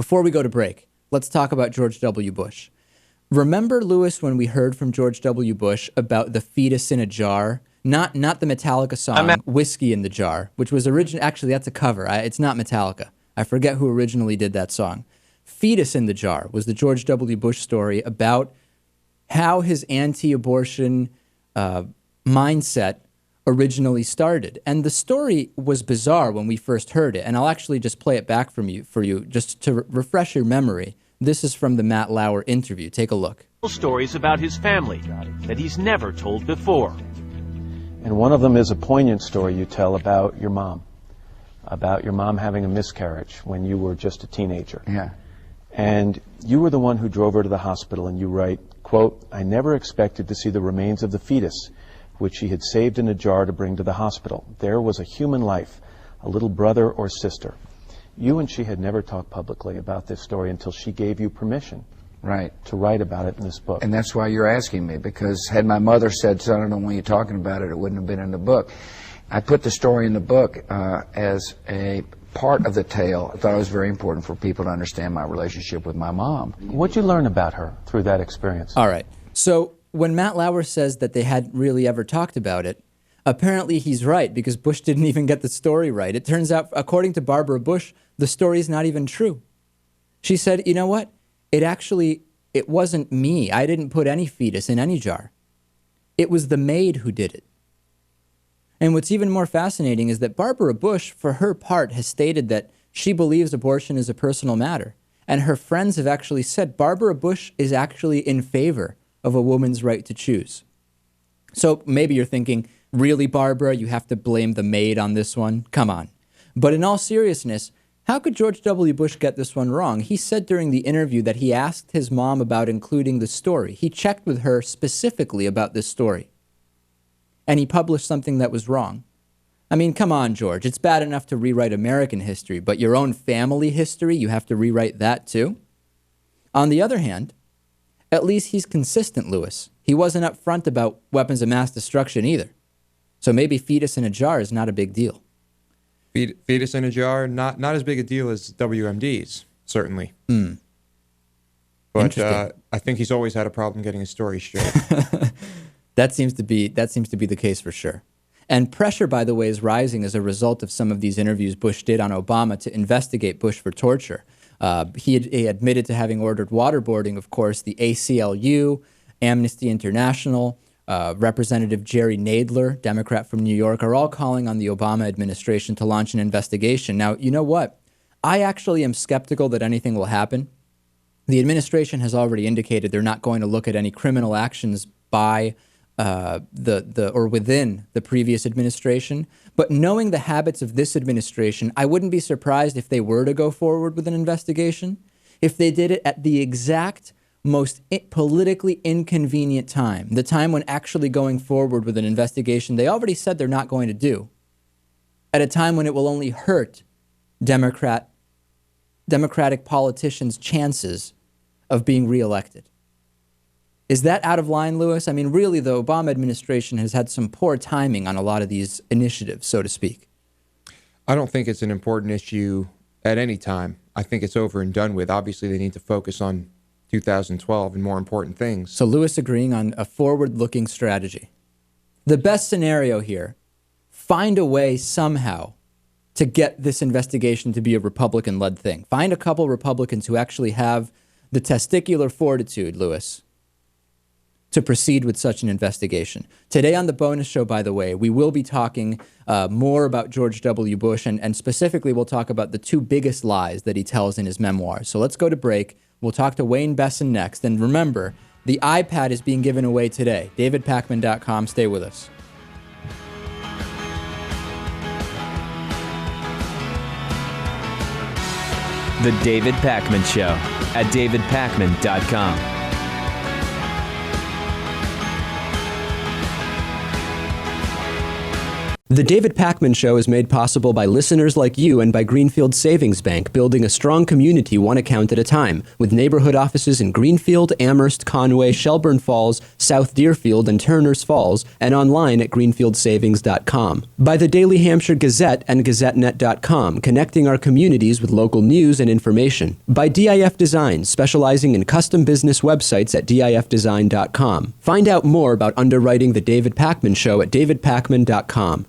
before we go to break, let's talk about George W. Bush. Remember, Lewis, when we heard from George W. Bush about the fetus in a jar? Not the Metallica song, Whiskey in the Jar, which was actually, that's a cover. It's not Metallica. I forget who originally did that song. Fetus in the Jar was the George W. Bush story about how his anti-abortion mindset originally started. And the story was bizarre when we first heard it. And I'll actually just play it back for you just to refresh your memory. This is from the Matt Lauer interview. Take a look. Stories about his family that he's never told before. And one of them is a poignant story you tell about your mom having a miscarriage when you were just a teenager. Yeah. And you were the one who drove her to the hospital, and you write, quote, "I never expected to see the remains of the fetus, which she had saved in a jar to bring to the hospital. There was a human life, a little brother or sister." You and she had never talked publicly about this story until she gave you permission, right, to write about it in this book. And that's why you're asking me, because had my mother said, "Son, I don't want you talking about it," it wouldn't have been in the book. I put the story in the book as a part of the tale. I thought it was very important for people to understand my relationship with my mom. What'd you learn about her through that experience? All right. So when Matt Lauer says that they hadn't really ever talked about it, apparently he's right, because Bush didn't even get the story right. It turns out, according to Barbara Bush, the story's not even true. She said, you know what? It wasn't me. I didn't put any fetus in any jar. It was the maid who did it. And what's even more fascinating is that Barbara Bush, for her part, has stated that she believes abortion is a personal matter. And her friends have actually said Barbara Bush is actually in favor of a woman's right to choose. So maybe you're thinking, really, Barbara, you have to blame the maid on this one? Come on. But in all seriousness, how could George W. Bush get this one wrong? He said during the interview that he asked his mom about including the story. He checked with her specifically about this story. And he published something that was wrong. I mean, come on, George. It's bad enough to rewrite American history, but your own family history, you have to rewrite that too? On the other hand, at least he's consistent, Lewis. He wasn't upfront about weapons of mass destruction either. So maybe fetus in a jar is not a big deal. Fetus in a jar, not as big a deal as WMDs, certainly. But I think he's always had a problem getting his story straight. That seems to be the case for sure. And pressure, by the way, is rising as a result of some of these interviews Bush did on Obama to investigate Bush for torture. He admitted to having ordered waterboarding, of course. The ACLU, Amnesty International, Representative Jerry Nadler, Democrat from New York, are all calling on the Obama administration to launch an investigation. Now, you know what? I actually am skeptical that anything will happen. The administration has already indicated they're not going to look at any criminal actions by or within the previous administration. But knowing the habits of this administration, I wouldn't be surprised if they were to go forward with an investigation, if they did it at the exact most politically inconvenient time, the time when actually going forward with an investigation they already said they're not going to do, at a time when it will only hurt Democratic politicians' chances of being reelected. Is that out of line, Lewis? I mean, really, the Obama administration has had some poor timing on a lot of these initiatives, so to speak. I don't think it's an important issue at any time. I think it's over and done with. Obviously, they need to focus on 2012 and more important things. So Lewis agreeing on a forward-looking strategy. The best scenario here, find a way somehow to get this investigation to be a Republican-led thing. Find a couple Republicans who actually have the testicular fortitude, Lewis, to proceed with such an investigation. Today on the bonus show, by the way, we will be talking more about George W. Bush, and specifically we'll talk about the two biggest lies that he tells in his memoirs. So let's go to break. We'll talk to Wayne Besson next. And remember, the iPad is being given away today. DavidPakman.com. Stay with us. The David Pakman Show at DavidPakman.com. The David Pakman Show is made possible by listeners like you and by Greenfield Savings Bank, building a strong community one account at a time, with neighborhood offices in Greenfield, Amherst, Conway, Shelburne Falls, South Deerfield, and Turners Falls, and online at greenfieldsavings.com. By the Daily Hampshire Gazette and GazetteNet.com, connecting our communities with local news and information. By DIF Design, specializing in custom business websites at DIFdesign.com. Find out more about underwriting The David Pakman Show at davidpakman.com.